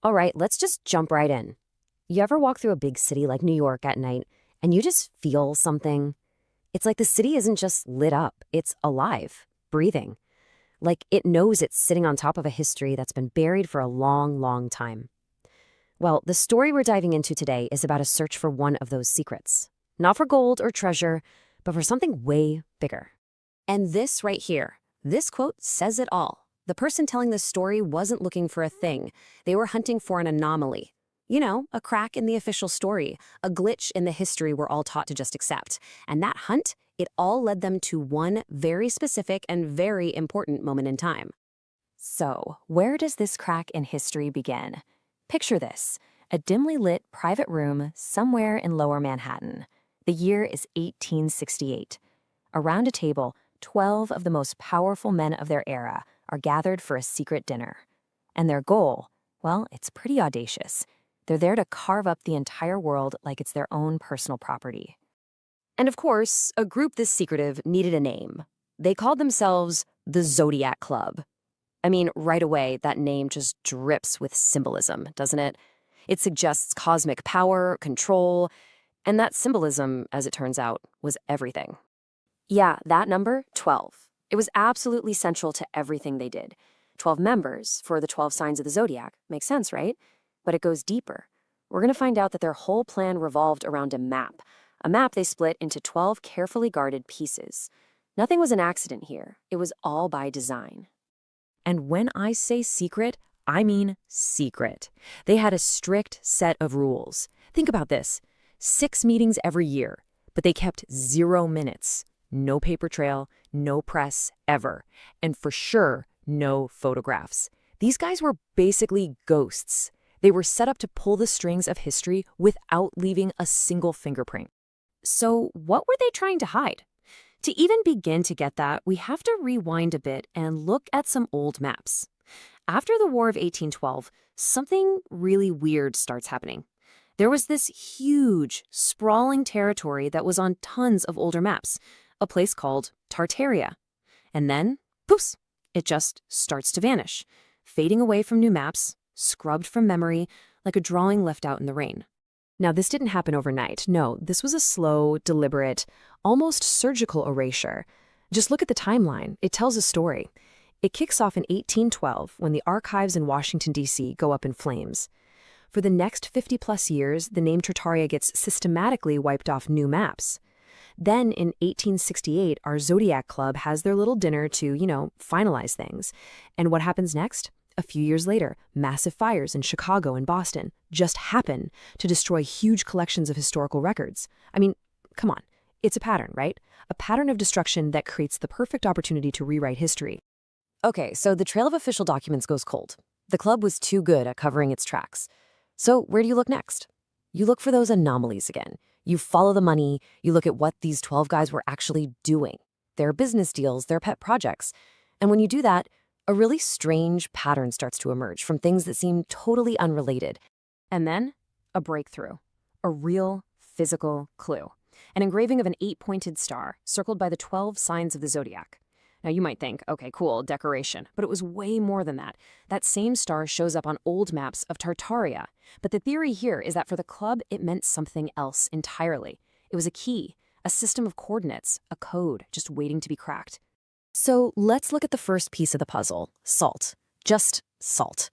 All right, let's just jump right in. You ever walk through a big city like New York at night and you just feel something? It's like the city isn't just lit up, it's alive, breathing. Like it knows it's sitting on top of a history that's been buried for a long, long time. Well, the story we're diving into today is about a search for one of those secrets. Not for gold or treasure, but for something way bigger. And this right here, this quote says it all. The person telling this story wasn't looking for a thing. They were hunting for an anomaly. You know, a crack in the official story, a glitch in the history we're all taught to just accept. And that hunt, it all led them to one very specific and very important moment in time. So, where does this crack in history begin? Picture this, a dimly lit private room somewhere in Lower Manhattan. The year is 1868. Around a table, 12 of the most powerful men of their era are gathered for a secret dinner. And their goal, well, it's pretty audacious. They're there to carve up the entire world like it's their own personal property. And of course, a group this secretive needed a name. They called themselves the Zodiac Club. I mean, right away, that name just drips with symbolism, doesn't it? It suggests cosmic power, control, and that symbolism, as it turns out, was everything. Yeah, that number, 12. It was absolutely central to everything they did. 12 members for the 12 signs of the Zodiac. Makes sense, right? But it goes deeper. We're going to find out that their whole plan revolved around a map. A map they split into 12 carefully guarded pieces. Nothing was an accident here. It was all by design. And when I say secret, I mean secret. They had a strict set of rules. Think about this. 6 meetings every year, but they kept 0 minutes. No paper trail, no press, ever. And for sure, no photographs. These guys were basically ghosts. They were set up to pull the strings of history without leaving a single fingerprint. So what were they trying to hide? To even begin to get that, we have to rewind a bit and look at some old maps. After the War of 1812, something really weird starts happening. There was this huge, sprawling territory that was on tons of older maps, a place called Tartaria. And then, poof, it just starts to vanish, fading away from new maps, scrubbed from memory, like a drawing left out in the rain. Now, this didn't happen overnight. No, this was a slow, deliberate, almost surgical erasure. Just look at the timeline. It tells a story. It kicks off in 1812 when the archives in Washington, D.C. go up in flames. For the next 50-plus years, the name Tartaria gets systematically wiped off new maps. Then in 1868, our Zodiac Club has their little dinner to, finalize things. And what happens next? A few years later, massive fires in Chicago and Boston just happen to destroy huge collections of historical records. I mean, come on. It's a pattern, right? A pattern of destruction that creates the perfect opportunity to rewrite history. Okay, so the trail of official documents goes cold. The club was too good at covering its tracks. So where do you look next? You look for those anomalies again. You follow the money. You look at what these 12 guys were actually doing. Their business deals, their pet projects. And when you do that, a really strange pattern starts to emerge from things that seem totally unrelated. And then, a breakthrough. A real, physical clue. An engraving of an 8-pointed star, circled by the 12 signs of the Zodiac. Now you might think, okay, cool, decoration. But it was way more than that. That same star shows up on old maps of Tartaria. But the theory here is that for the club, it meant something else entirely. It was a key, a system of coordinates, a code just waiting to be cracked. So let's look at the first piece of the puzzle, salt. Just salt.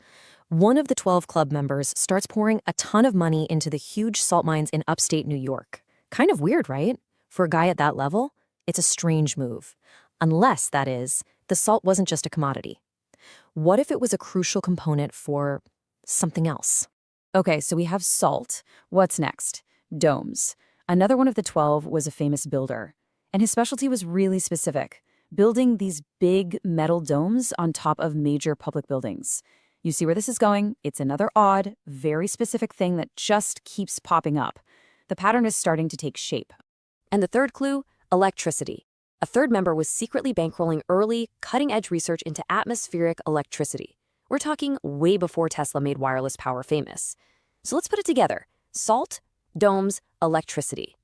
One of the 12 club members starts pouring a ton of money into the huge salt mines in upstate New York. Kind of weird, right? For a guy at that level, it's a strange move. Unless, that is, the salt wasn't just a commodity. What if it was a crucial component for something else? Okay, so we have salt. What's next? Domes. Another one of the 12 was a famous builder, and his specialty was really specific. Building these big metal domes on top of major public buildings. You see where this is going? It's another odd, very specific thing that just keeps popping up. The pattern is starting to take shape. And the third clue, electricity. A third member was secretly bankrolling early, cutting-edge research into atmospheric electricity. We're talking way before Tesla made wireless power famous. So let's put it together. Salt, domes, electricity.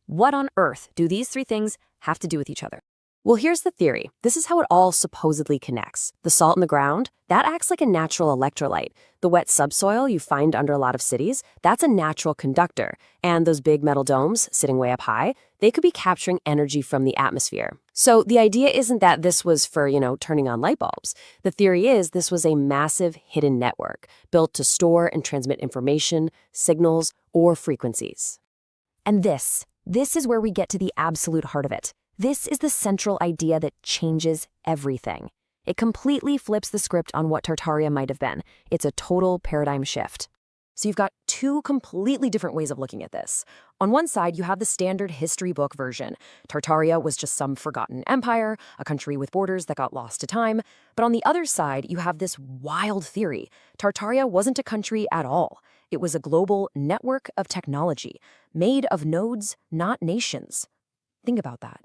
What on earth do these 3 things have to do with each other? Well, here's the theory. This is how it all supposedly connects. The salt in the ground, that acts like a natural electrolyte. The wet subsoil you find under a lot of cities, that's a natural conductor. And those big metal domes sitting way up high, they could be capturing energy from the atmosphere. So the idea isn't that this was for, turning on light bulbs. The theory is this was a massive hidden network built to store and transmit information, signals, or frequencies. And this is where we get to the absolute heart of it. This is the central idea that changes everything. It completely flips the script on what Tartaria might have been. It's a total paradigm shift. So you've got two completely different ways of looking at this. On one side, you have the standard history book version. Tartaria was just some forgotten empire, a country with borders that got lost to time. But on the other side, you have this wild theory. Tartaria wasn't a country at all. It was a global network of technology, made of nodes, not nations. Think about that.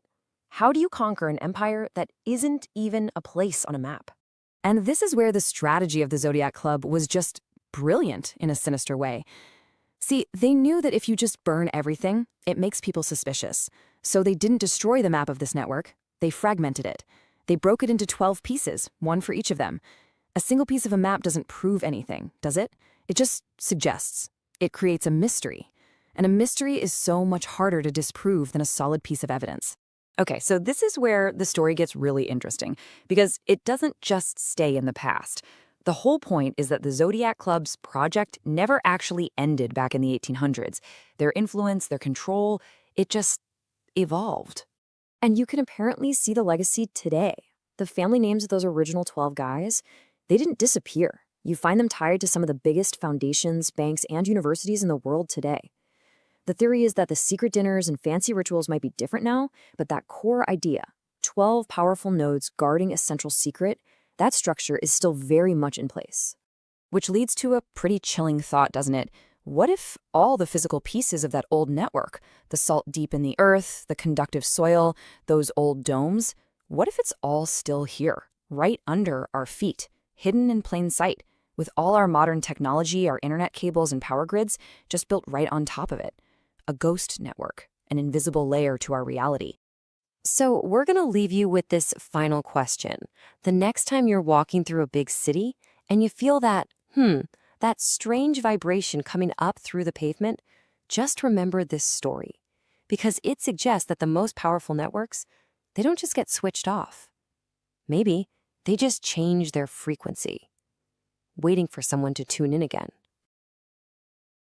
How do you conquer an empire that isn't even a place on a map? And this is where the strategy of the Zodiac Club was just brilliant in a sinister way. See, they knew that if you just burn everything, it makes people suspicious. So they didn't destroy the map of this network. They fragmented it. They broke it into 12 pieces, one for each of them. A single piece of a map doesn't prove anything, does it? It just suggests. It creates a mystery. And a mystery is so much harder to disprove than a solid piece of evidence. Okay, so this is where the story gets really interesting, because it doesn't just stay in the past. The whole point is that the Zodiac Club's project never actually ended back in the 1800s. Their influence, their control, it just evolved. And you can apparently see the legacy today. The family names of those original 12 guys, they didn't disappear. You find them tied to some of the biggest foundations, banks, and universities in the world today. The theory is that the secret dinners and fancy rituals might be different now, but that core idea, 12 powerful nodes guarding a central secret, that structure is still very much in place. Which leads to a pretty chilling thought, doesn't it? What if all the physical pieces of that old network, the salt deep in the earth, the conductive soil, those old domes, what if it's all still here, right under our feet, hidden in plain sight, with all our modern technology, our internet cables and power grids just built right on top of it? A ghost network, an invisible layer to our reality. So we're going to leave you with this final question. The next time you're walking through a big city and you feel that strange vibration coming up through the pavement, just remember this story, because it suggests that the most powerful networks, they don't just get switched off. Maybe they just change their frequency, waiting for someone to tune in again.